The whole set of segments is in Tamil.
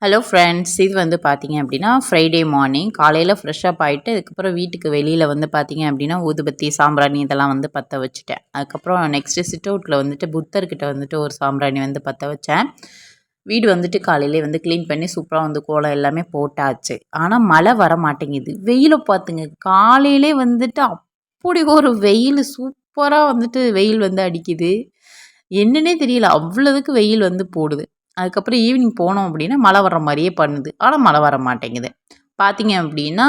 ஹலோ ஃப்ரெண்ட்ஸ், இது வந்து பார்த்தீங்க அப்படின்னா ஃப்ரைடே மார்னிங் காலையில் ஃப்ரெஷ்ஷப் ஆகிட்டு அதுக்கப்புறம் வீட்டுக்கு வெளியில் வந்து பார்த்தீங்க அப்படின்னா ஊதுபத்தி சாம்பிராணி இதெல்லாம் வந்து பற்ற வச்சுட்டேன். அதுக்கப்புறம் நெக்ஸ்ட்டு சிட் அவுட்டில் வந்துட்டு புத்தர்கிட்ட வந்துட்டு ஒரு சாம்பிராணி வந்து பற்ற வச்சேன். வீடு வந்துட்டு காலையிலே வந்து க்ளீன் பண்ணி சூப்பராக வந்து கோலம் எல்லாமே போட்டாச்சு. ஆனால் மழை வர மாட்டேங்குது. வெயிலை பார்த்துங்க, காலையிலே வந்துட்டு அப்படி ஒரு வெயில் சூப்பராக வந்துட்டு வெயில் வந்து அடிக்குது. என்னன்னே தெரியல, அவ்வளோதுக்கு வெயில் வந்து போடுது. அதுக்கப்புறம் ஈவினிங் போனோம் அப்படின்னா மழை வர்ற மாதிரியே பண்ணுது. ஆனால் மழை வர மாட்டேங்குது. பார்த்தீங்க அப்படின்னா,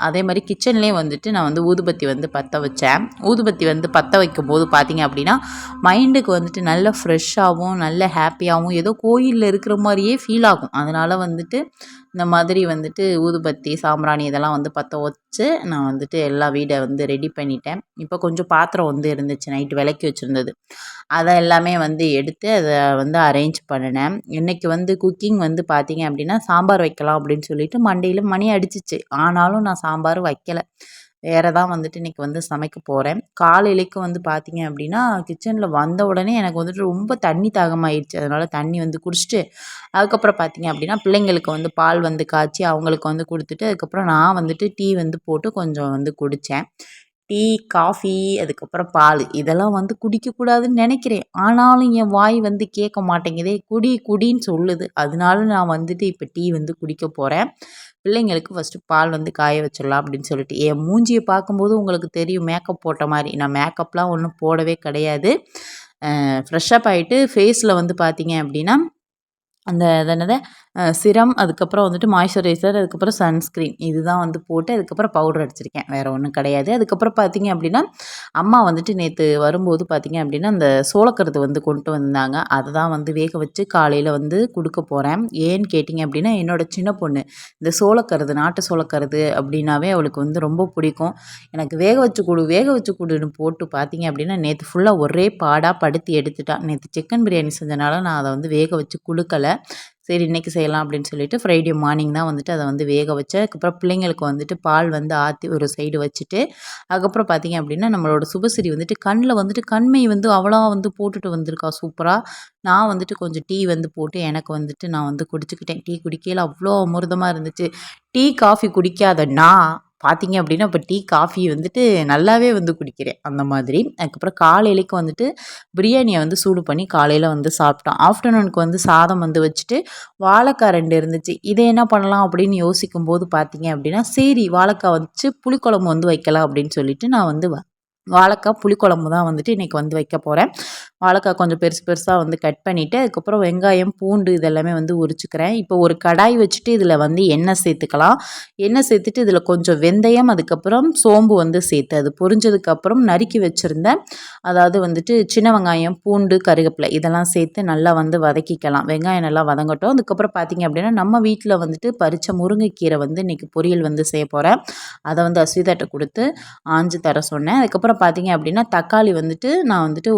அதே மாரி கிச்சன்லேயே வந்துட்டு நான் வந்து ஊதுபத்தி வந்து பற்ற வச்சேன். ஊதுபத்தி வந்து பற்ற வைக்கும்போது பார்த்தீங்க அப்படின்னா, மைண்டுக்கு வந்துட்டு நல்ல ஃப்ரெஷ்ஷாகவும், நல்ல ஹாப்பியாகவும் ஏதோ கோயில்ல இருக்கிற மாரியே ஃபீல் ஆகும். அதனால வந்துட்டு இந்த மாதிரி வந்துட்டு ஊதுபத்தி, சாம்பிராணி இதெல்லாம் வந்து பற்ற வச்சு நான் வந்துட்டு எல்லா வீட வந்து ரெடி பண்ணிட்டேன். இப்போ கொஞ்சம் பாத்திரம் வந்து இருந்துச்சு, நைட்டு விளக்கி வச்சுருந்தது. அதை எல்லாமே வந்து எடுத்து அதை வந்து அரேஞ்ச் பண்ணினேன். இன்றைக்கி வந்து குக்கிங் வந்து பார்த்தீங்க அப்படின்னா, சாம்பார் வைக்கலாம் அப்படின்னு சொல்லிட்டு மண்டையில் மணி அடிச்சிச்சு. ஆனாலும் நான் சாம்பார் வைக்கலை. வேறு தான் வந்துட்டு இன்றைக்கி வந்து சமைக்க போகிறேன். காலையிலேக்கு வந்து பார்த்தீங்க அப்படின்னா, கிச்சனில் வந்த உடனே எனக்கு வந்துட்டு ரொம்ப தண்ணி தாகமாயிடுச்சு. அதனால் தண்ணி வந்து குடிச்சிட்டு, அதுக்கப்புறம் பார்த்தீங்க அப்படின்னா, பிள்ளைங்களுக்கு வந்து பால் வந்து காய்ச்சி அவங்களுக்கு வந்து கொடுத்துட்டு, அதுக்கப்புறம் நான் வந்துட்டு டீ வந்து போட்டு கொஞ்சம் வந்து குடித்தேன். டீ, காஃபி, அதுக்கப்புறம் பால் இதெல்லாம் வந்து குடிக்கக்கூடாதுன்னு நினைக்கிறேன். ஆனாலும் என் வாய் வந்து கேட்க மாட்டேங்குதே. குடி குடின்னு சொல்லுது. அதனால நான் வந்துட்டு இப்போ டீ வந்து குடிக்க போகிறேன். பிள்ளைங்களுக்கு ஃபஸ்ட்டு பால் வந்து காய வச்சிடலாம் அப்படின்னு சொல்லிட்டு. என் மூஞ்சியை பார்க்கும்போது உங்களுக்கு தெரியும் மேக்கப் போட்ட மாதிரி. நான் மேக்கப்லாம் ஒன்றும் போடவே கிடையாது. ஃப்ரெஷ்ஷப் ஆகிட்டு ஃபேஸில் வந்து பார்த்தீங்க அப்படின்னா அந்த அது என்னது சிரம், அதுக்கப்புறம் வந்துட்டு மாய்ஸ்சரைசர், அதுக்கப்புறம் சன்ஸ்க்ரீன் இதுதான் வந்து போட்டு அதுக்கப்புறம் பவுடர் அடிச்சிருக்கேன். வேறு ஒன்றும் கிடையாது. அதுக்கப்புறம் பார்த்தீங்க அப்படின்னா, அம்மா வந்துட்டு நேற்று வரும்போது பார்த்தீங்க அப்படின்னா, அந்த சோளக்கருது வந்து கொண்டு வந்தாங்க. அதை தான் வந்து வேக வச்சு காலையில் வந்து கொடுக்க போகிறேன். ஏன்னு கேட்டிங்க அப்படின்னா, என்னோடய சின்ன பொண்ணு இந்த சோளக்கருது, நாட்டு சோளக்கருது அப்படின்னாவே அவளுக்கு வந்து ரொம்ப பிடிக்கும். எனக்கு வேக வச்சு கொடு, வேக வச்சு கொடுன்னு போட்டு பார்த்தீங்க அப்படின்னா, நேற்று ஃபுல்லாக ஒரே பாடாக படுத்தி எடுத்துட்டா. நேற்று சிக்கன் பிரியாணி செஞ்சனால நான் அதை வந்து வேக வச்சு கொடுக்கல. சரி இன்றைக்கி செய்யலாம் அப்படின்னு சொல்லிட்டு ஃப்ரைடே மார்னிங் தான் வந்துட்டு அதை வந்து வேக வச்சேன். அதுக்கப்புறம் பிள்ளைங்களுக்கு வந்துட்டு பால் வந்து ஆற்றி ஒரு சைடு வச்சுட்டு, அதுக்கப்புறம் பார்த்தீங்க அப்படின்னா, நம்மளோட சுபஸ்ரீ வந்துட்டு கண்ணில் வந்துட்டு கண்மை வந்து அவளா வந்து போட்டுட்டு வந்திருக்கா சூப்பராக. நான் வந்துட்டு கொஞ்சம் டீ வந்து போட்டு எனக்கு வந்துட்டு நான் வந்து குடிச்சுக்கிட்டேன். டீ குடிக்கையில் அவ்வளோ அமிர்தமாக இருந்துச்சு. டீ, காஃபி குடிக்காத நான் பார்த்தீங்க அப்படின்னா, இப்போ டீ, காஃபி வந்துட்டு நல்லாவே வந்து குடிக்கிறேன் அந்த மாதிரி. அதுக்கப்புறம் காலையிலேக்கு வந்துட்டு பிரியாணியை வந்து சூடு பண்ணி காலையில் வந்து சாப்பிட்டோம். ஆஃப்டர்நூனுக்கு வந்து சாதம் வந்து வச்சுட்டு வாழைக்காய் 2 இருந்துச்சு. இதை என்ன பண்ணலாம் அப்படின்னு யோசிக்கும்போது பார்த்தீங்க அப்படின்னா, சரி வாழைக்காய் வச்சு புளிக்குழம்பு வந்து வைக்கலாம் அப்படின்னு சொல்லிட்டு நான் வந்து வாழைக்காய் புளிக்குழம்பு தான் வந்துட்டு இன்றைக்கி வந்து வைக்க போகிறேன். வாழைக்காய் கொஞ்சம் பெருசு பெருசாக வந்து கட் பண்ணிவிட்டு, அதுக்கப்புறம் வெங்காயம், பூண்டு இதெல்லாமே வந்து உரிச்சுக்கிறேன். இப்போ ஒரு கடாய் வச்சுட்டு இதில் வந்து எண்ணெய் சேர்த்துக்கலாம். எண்ணெய் சேர்த்துட்டு இதில் கொஞ்சம் வெந்தயம், அதுக்கப்புறம் சோம்பு வந்து சேர்த்து அது பொரிஞ்சதுக்கப்புறம் நறுக்கி வச்சுருந்தேன். அதாவது வந்துட்டு சின்ன வெங்காயம், பூண்டு, கருவேப்பிலை இதெல்லாம் சேர்த்து நல்லா வந்து வதக்கிக்கலாம். வெங்காயம் நல்லா வதங்கட்டும். அதுக்கப்புறம் பார்த்திங்க அப்படின்னா, நம்ம வீட்டில் வந்துட்டு பறித்த முருங்கைக்கீரை வந்து இன்றைக்கி பொரியல் வந்து செய்ய போகிறேன். அதை வந்து அஸ்விதாட்ட கொடுத்து ஆஞ்சு தர சொன்னேன். அதுக்கப்புறம் பார்த்திங்க அப்படின்னா, தக்காளி வந்துட்டு நான் வந்துட்டு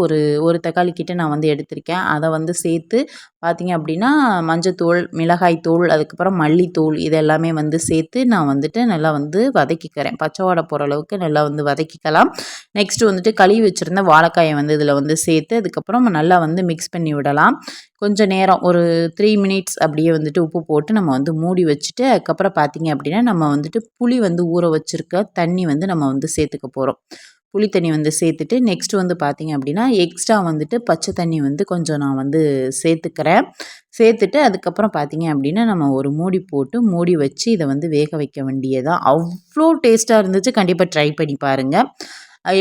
ஒரு தக்காளி கிட்ட நான் வந்து எடுத்திருக்கேன். அதை வந்து சேர்த்து பார்த்திங்க அப்படின்னா, மஞ்சத்தூள், மிளகாய் தூள், அதுக்கப்புறம் மல்லித்தூள் இது எல்லாமே வந்து சேர்த்து நான் வந்துட்டு நல்லா வந்து வதக்கிக்கிறேன். பச்சை வாடை போகிற அளவுக்கு நல்லா வந்து வதக்கிக்கலாம். நெக்ஸ்ட்டு வந்துட்டு கழுவி வச்சுருந்த வாழைக்காயை வந்து இதில் வந்து சேர்த்து அதுக்கப்புறம் நல்லா வந்து மிக்ஸ் பண்ணி விடலாம். கொஞ்சம் நேரம் ஒரு 3 மினிட்ஸ் அப்படியே வந்துட்டு உப்பு போட்டு நம்ம வந்து மூடி வச்சுட்டு, அதுக்கப்புறம் பார்த்திங்க அப்படின்னா, நம்ம வந்துட்டு புளி வந்து ஊற வச்சுருக்க தண்ணி வந்து நம்ம வந்து சேர்த்துக்க போகிறோம். புளி தண்ணி வந்து சேர்த்துட்டு நெக்ஸ்ட்டு வந்து பார்த்திங்க அப்படின்னா, எக்ஸ்ட்ரா வந்துட்டு பச்சை தண்ணி வந்து கொஞ்சம் நான் வந்து சேர்த்துக்கிறேன். சேர்த்துட்டு அதுக்கப்புறம் பார்த்திங்க அப்படின்னா, நம்ம ஒரு மூடி போட்டு மூடி வச்சு இதை வந்து வேக வைக்க வேண்டியதுதான். அவ்வளோ டேஸ்ட்டாக இருந்துச்சு. கண்டிப்பாக ட்ரை பண்ணி பாருங்கள்.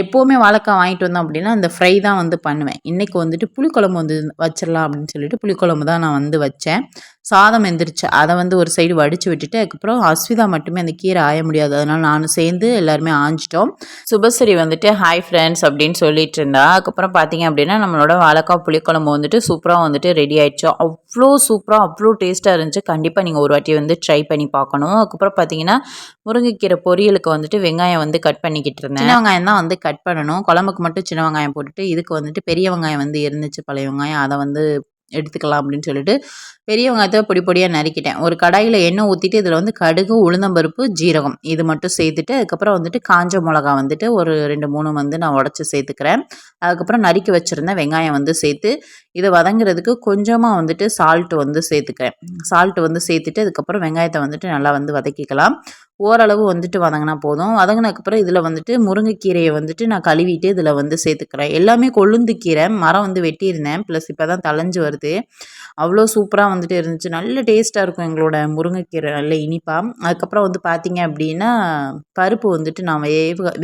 எப்போவுமே வாழைக்காய் வாங்கிட்டு வந்தோம் அப்படின்னா, அந்த ஃப்ரை தான் வந்து பண்ணுவேன். இன்றைக்கி வந்துட்டு புளிக்குழம்பு வந்து வச்சிடலாம் அப்படின்னு சொல்லிட்டு புளிக்குழம்பு தான் நான் வந்து வச்சேன். சாதம் வெந்துருச்சு. அதை வந்து ஒரு சைடு வடித்து விட்டுட்டு, அதுக்கப்புறம் அஸ்விதா மட்டுமே அந்த கீரை ஆய முடியாது. அதனால் நானும் சேர்ந்து எல்லாருமே ஆஞ்சிட்டோம். சுபஸ்ரீ வந்துட்டு ஹாய் ஃப்ரெண்ட்ஸ் அப்படின்னு சொல்லிட்டு இருந்தா. அதுக்கப்புறம் பார்த்தீங்க அப்படின்னா, நம்மளோட வாழைக்காய் புளிக்குழம்பு வந்துட்டு சூப்பராக வந்துட்டு ரெடி ஆயிடுச்சு. அவ்வளோ சூப்பராக அவ்வளோ டேஸ்ட்டாக இருந்துச்சு. கண்டிப்பாக நீங்கள் ஒரு வாட்டி வந்து ட்ரை பண்ணி பார்க்கணும். அதுக்கப்புறம் பார்த்தீங்கன்னா, முருங்கைக்கீரை பொரியலுக்கு வந்துட்டு வெங்காயம் வந்து கட் பண்ணிக்கிட்டு இருந்தேன். சின்ன வெங்காயம் தான் வந்து கட் பண்ணணும். குழம்புக்கு மட்டும் சின்ன வெங்காயம் போட்டுட்டு, இதுக்கு வந்துட்டு பெரிய வெங்காயம் வந்து இருந்துச்சு பழைய வெங்காயம். அதை வந்து எடுத்துக்கலாம் அப்படின்னு சொல்லிட்டு பெரிய வெங்காயத்தை பொடி பொடியாக நறுக்கிட்டேன். ஒரு கடாயில் எண்ணெய் ஊற்றிட்டு இதில் வந்து கடுகு, உளுந்தம்பருப்பு, ஜீரகம் இது மட்டும் சேர்த்துட்டு அதுக்கப்புறம் வந்துட்டு காஞ்ச மிளகா வந்துட்டு ஒரு 2, 3 வந்து நான் உடச்சி சேர்த்துக்கிறேன். அதுக்கப்புறம் நறுக்கி வச்சுருந்த வெங்காயம் வந்து சேர்த்து இதை வதங்குறதுக்கு கொஞ்சமாக வந்துட்டு சால்ட்டு வந்து சேர்த்துக்கிறேன். சால்ட்டு வந்து சேர்த்துட்டு அதுக்கப்புறம் வெங்காயத்தை வந்துட்டு நல்லா வந்து வதக்கிக்கலாம். ஓரளவு வந்துட்டு வதங்கினா போதும். வதங்கினதுக்கப்புறம் இதில் வந்துட்டு முருங்கைக்கீரையை வந்துட்டு நான் கழுவிட்டு இதில் வந்து சேர்த்துக்கிறேன். எல்லாமே கொழுந்து கீரை மரம் வந்து வெட்டியிருந்தேன். ப்ளஸ் இப்போ தான் தழைஞ்சு வருது. அவ்வளோ சூப்பராக வந்துட்டு இருந்துச்சு. நல்ல டேஸ்ட்டாக இருக்கும் எங்களோட முருங்கைக்கீரை நல்ல இனிப்பாக. அதுக்கப்புறம் வந்து பார்த்தீங்க அப்படின்னா பருப்பு வந்துட்டு நான்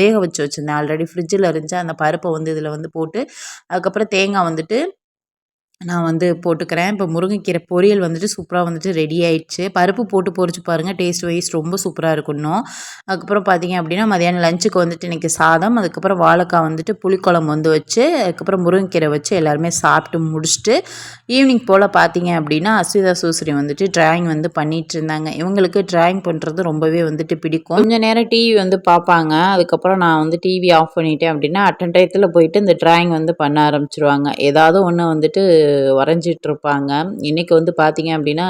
வேக வச்சு வச்சுருந்தேன். ஆல்ரெடி ஃப்ரிட்ஜில் இருந்துச்சு. அந்த பருப்பை வந்து இதில் வந்து போட்டு அதுக்கப்புறம் தேங்காய் வந்துட்டு நான் வந்து போட்டுக்கிறேன். இப்போ முருங்கைக்கீரை பொரியல் வந்துட்டு சூப்பராக வந்துட்டு ரெடி ஆயிடுச்சு. பருப்பு போட்டு பொரிச்சு பாருங்கள். டேஸ்ட் வைஸ் ரொம்ப சூப்பராக இருக்கும் இன்னும். அதுக்கப்புறம் பார்த்தீங்க அப்படின்னா மதியானம் லஞ்சுக்கு வந்துட்டு இன்றைக்கி சாதம், அதுக்கப்புறம் வாழைக்காய் வந்துட்டு புளிக்குழம்பு வந்து வச்சு, அதுக்கப்புறம் முருங்கைக்கீரை வச்சு எல்லாருமே சாப்பிட்டு முடிச்சுட்டு ஈவினிங் போல் பார்த்தீங்க அப்படின்னா அஸ்விதா சூசரி வந்துட்டு ட்ராயிங் வந்து பண்ணிகிட்டு இருந்தாங்க. இவங்களுக்கு ட்ராயிங் பண்ணுறது ரொம்பவே வந்துட்டு பிடிக்கும். கொஞ்சம் நேரம் டிவி வந்து பார்ப்பாங்க. அதுக்கப்புறம் நான் வந்து டிவி ஆஃப் பண்ணிட்டேன் அப்படின்னா அட்டன் டயத்தில் போயிட்டு இந்த ட்ராயிங் வந்து பண்ண ஆரம்பிச்சிருவாங்க. ஏதாவது ஒன்று வந்துட்டு வரைஞ்சிட்ருப்பாங்க. இன்றைக்கி வந்து பார்த்தீங்க அப்படின்னா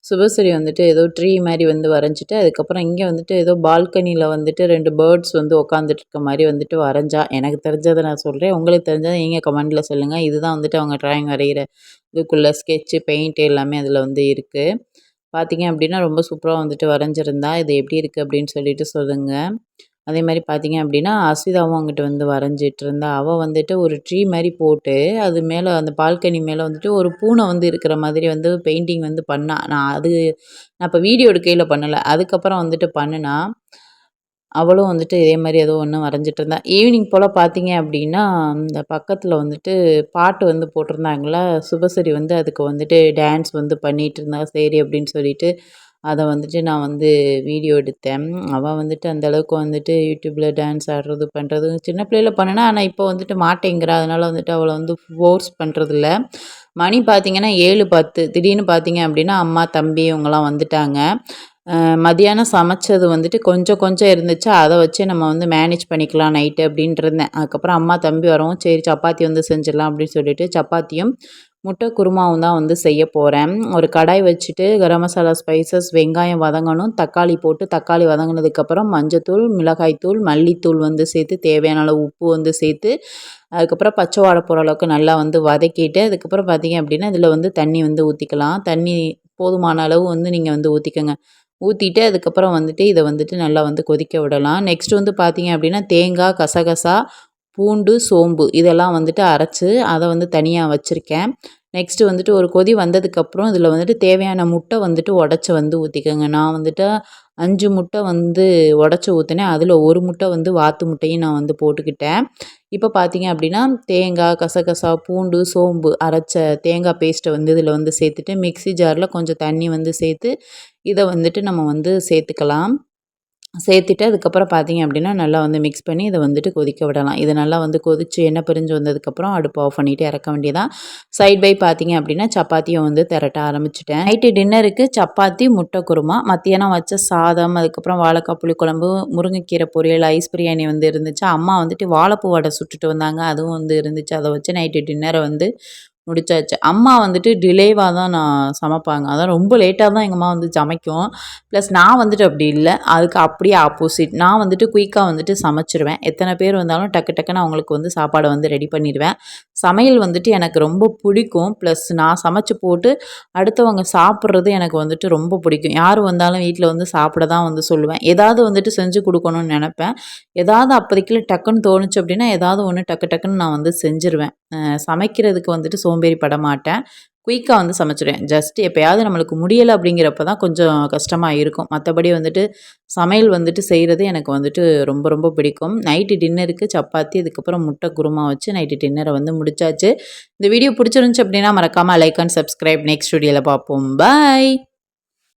சுபஸ்ரீ வந்துட்டு ஏதோ ட்ரீ மாதிரி வந்து வரைஞ்சிட்டு அதுக்கப்புறம் இங்கே வந்துட்டு ஏதோ பால்கனியில் வந்துட்டு 2 பேர்ட்ஸ் வந்து உட்காந்துட்டு இருக்க மாதிரி வந்துட்டு வரைஞ்சா. எனக்கு தெரிஞ்சதை நான் சொல்கிறேன். உங்களுக்கு தெரிஞ்சதை நீங்கள் கமெண்டில் சொல்லுங்கள். இதுதான் வந்துட்டு அவங்க ட்ராயிங் வரைகிற இதுக்குள்ளே ஸ்கெட்சு, பெயிண்ட் எல்லாமே அதில் வந்து இருக்குது. பார்த்தீங்க அப்படின்னா ரொம்ப சூப்பராக வந்துட்டு வரைஞ்சிருந்தா. இது எப்படி இருக்குது அப்படின்னு சொல்லிட்டு சொல்லுங்கள். அதே மாதிரி பார்த்தீங்க அப்படின்னா அஸ்விதாவும் அங்கிட்டு வந்து வரைஞ்சிட்டு இருந்தா. அவள் வந்துட்டு ஒரு ட்ரீ மாதிரி போட்டு அது மேலே அந்த பால்கனி மேலே வந்துட்டு ஒரு பூனை வந்து இருக்கிற மாதிரி வந்து பெயிண்டிங் வந்து பண்ணா. நான் இப்போ வீடியோ எடுக்கையில் பண்ணலை. அதுக்கப்புறம் வந்துட்டு பண்ணுனா அவளும் வந்துட்டு இதே மாதிரி ஏதோ ஒன்று வரைஞ்சிட்டு இருந்தா. ஈவினிங் போல் பார்த்தீங்க அப்படின்னா இந்த பக்கத்தில் வந்துட்டு பாட்டு வந்து போட்டிருந்தாங்களா, சுபஸ்ரீ வந்து அதுக்கு வந்துட்டு டான்ஸ் வந்து பண்ணிகிட்டு இருந்தா. சரி அப்படின்னு சொல்லிட்டு அதை வந்துட்டு நான் வந்து வீடியோ எடுத்தேன். அவள் வந்துட்டு அந்தளவுக்கு வந்துட்டு யூடியூப்பில் டான்ஸ் ஆடுறது பண்ணுறது சின்ன பிள்ளையில பண்ணினா. ஆனால் இப்போ வந்துட்டு மாட்டேங்கிறா. அதனால் வந்துட்டு அவளை வந்து ஃபோர்ஸ் பண்ணுறதில்ல. மணி பார்த்திங்கன்னா 7:10 திடீர்னு பார்த்தீங்க அப்படின்னா அம்மா, தம்பி இவங்கெல்லாம் வந்துட்டாங்க. மதியானம் சமைச்சது வந்துட்டு கொஞ்சம் கொஞ்சம் இருந்துச்சு. அதை வச்சு நம்ம வந்து மேனேஜ் பண்ணிக்கலாம் நைட்டு அப்படின்ட்டு இருந்தேன். அதுக்கப்புறம் அம்மா, தம்பி வரவும் சரி சப்பாத்தி வந்து செஞ்சிடலாம் அப்படின்னு சொல்லிட்டு சப்பாத்தியும் முட்டை குருமாவும் தான் வந்து செய்ய போகிறேன். ஒரு கடாய் வச்சுட்டு கரம் மசாலா, ஸ்பைசஸ், வெங்காயம் வதங்கணும். தக்காளி போட்டு தக்காளி வதங்கினதுக்கப்புறம் மஞ்சத்தூள், மிளகாய்த்தூள், மல்லித்தூள் வந்து சேர்த்து தேவையான அளவு உப்பு வந்து சேர்த்து அதுக்கப்புறம் பச்சை வாடை போகிற அளவுக்கு நல்லா வந்து வதக்கிட்டு அதுக்கப்புறம் பார்த்தீங்க அப்படின்னா இதில் வந்து தண்ணி வந்து ஊற்றிக்கலாம். தண்ணி போதுமான அளவு வந்து நீங்கள் வந்து ஊற்றிக்கோங்க. ஊற்றிட்டு அதுக்கப்புறம் வந்துட்டு இதை வந்துட்டு நல்லா வந்து கொதிக்க விடலாம். நெக்ஸ்ட் வந்து பார்த்தீங்க அப்படின்னா தேங்காய், கசகசா, பூண்டு, சோம்பு இதெல்லாம் வந்துட்டு அரைச்சி அதை வந்து தனியாக வச்சுருக்கேன். நெக்ஸ்ட்டு வந்துட்டு ஒரு கொதி வந்ததுக்கப்புறம் இதில் வந்துட்டு தேவையான முட்டை வந்துட்டு உடச்சி வந்து ஊற்றிக்கோங்க. நான் வந்துட்டு 5 முட்டை வந்து உடச்சி ஊற்றினேன். அதில் 1 முட்டை வந்து வாத்து முட்டையும் நான் வந்து போட்டுக்கிட்டேன். இப்போ பார்த்தீங்க அப்படின்னா தேங்காய், கசகசா, பூண்டு, சோம்பு அரைச்ச தேங்காய் பேஸ்ட்டை வந்து இதில் வந்து சேர்த்துட்டு மிக்ஸி ஜாரில் கொஞ்சம் தண்ணி வந்து சேர்த்து இதை வந்துட்டு நம்ம வந்து சேர்த்துக்கலாம். சேர்த்துட்டு அதுக்கப்புறம் பார்த்தீங்க அப்படின்னா நல்லா வந்து மிக்ஸ் பண்ணி இதை வந்துட்டு கொதிக்க விடலாம். இது நல்லா வந்து கொதித்து எண்ணெய் பிரிஞ்சு வந்ததுக்கப்புறம் அடுப்பு ஆஃப் பண்ணிவிட்டு இறக்க வேண்டியதான். சைட் பை பார்த்தீங்க அப்படின்னா சப்பாத்தியும் வந்து திரட்ட ஆரம்பிச்சிட்டேன். நைட்டு டின்னருக்கு சப்பாத்தி, முட்டை குருமா, மத்தியானம் வச்ச சாதம், அதுக்கப்புறம் வாழைக்காய் புளிக்குழம்பு, முருங்கைக்கீரை பொரியல், ஐஸ் பிரியாணி வந்து இருந்துச்சு. அம்மா வந்துட்டு வாழைப்பூ வடை சுட்டுட்டு வந்தாங்க. அதுவும் வந்து இருந்துச்சு. அதை வச்சு நைட்டு டின்னரை வந்து முடிச்சாச்சு. அம்மா வந்துட்டு டிலேவாக தான் நான் சமைப்பாங்க. அதான் ரொம்ப லேட்டாக தான் எங்கள் அம்மா வந்து சமைக்கும். ப்ளஸ் நான் வந்துட்டு அப்படி இல்லை. அதுக்கு அப்படியே ஆப்போசிட். நான் வந்துட்டு குயிக்காக வந்துட்டு சமைச்சிருவேன். எத்தனை பேர் வந்தாலும் டக்கு டக்குன்னு அவங்களுக்கு வந்து சாப்பாடை வந்து ரெடி பண்ணிடுவேன். சமையல் வந்துட்டு எனக்கு ரொம்ப பிடிக்கும். ப்ளஸ் நான் சமைச்சு போட்டு அடுத்தவங்க சாப்பிட்றது எனக்கு வந்துட்டு ரொம்ப பிடிக்கும். யார் வந்தாலும் வீட்டில் வந்து சாப்பிட தான் வந்து சொல்லுவேன். ஏதாவது வந்துட்டு செஞ்சு கொடுக்கணும்னு நினப்பேன். ஏதாவது அப்போதைக்கு டக்குன்னு தோணுச்சு அப்படின்னா ஏதாவது ஒன்று டக்கு டக்குன்னு நான் வந்து செஞ்சுருவேன். சமைக்கிறதுக்கு வந்துட்டு சோம்பேறி பட மாட்டேன். குயிக்காக வந்து சமைச்சிடுவேன். ஜஸ்ட் எப்போயாவது நம்மளுக்கு முடியலை அப்படிங்கிறப்ப தான் கொஞ்சம் கஷ்டமாக இருக்கும். மற்றபடி வந்துட்டு சமையல் வந்துட்டு செய்கிறது எனக்கு வந்துட்டு ரொம்ப ரொம்ப பிடிக்கும். நைட்டு டின்னருக்கு சப்பாத்தி, அதுக்கப்புறம் முட்டை குருமா வச்சு நைட்டு டின்னரை வந்து முடிச்சாச்சு. இந்த வீடியோ பிடிச்சிருந்துச்சு அப்படின்னா மறக்காமல் லைக் அண்ட் சப்ஸ்கிரைப். நெக்ஸ்ட் வீடியோவில் பார்ப்போம். பாய்.